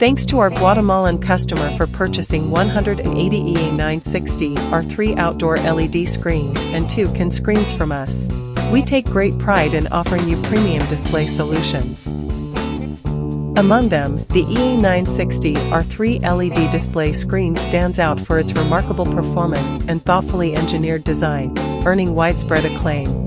Thanks to our Guatemalan customer for purchasing 180 EA960R3 outdoor LED screens and 2 CAN screens from us. We take great pride in offering you premium display solutions. Among them, the EA960R3 LED display screen stands out for its remarkable performance and thoughtfully engineered design, earning widespread acclaim.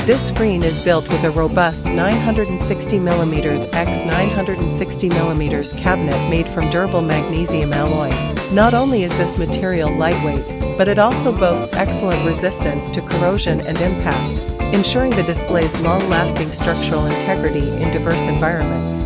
This screen is built with a robust 960mm x 960mm cabinet made from durable magnesium alloy. Not only is this material lightweight, but it also boasts excellent resistance to corrosion and impact, ensuring the display's long-lasting structural integrity in diverse environments.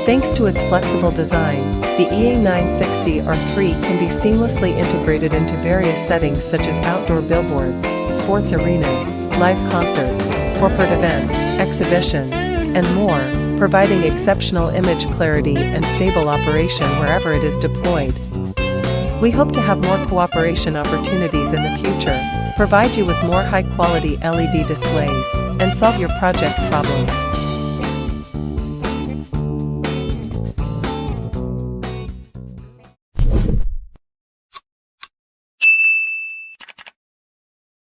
Thanks to its flexible design, the EA960R3 can be seamlessly integrated into various settings such as outdoor billboards, sports arenas, live concerts, corporate events, exhibitions, and more, providing exceptional image clarity and stable operation wherever it is deployed. We hope to have more cooperation opportunities in the future, provide you with more high-quality LED displays, and solve your project problems.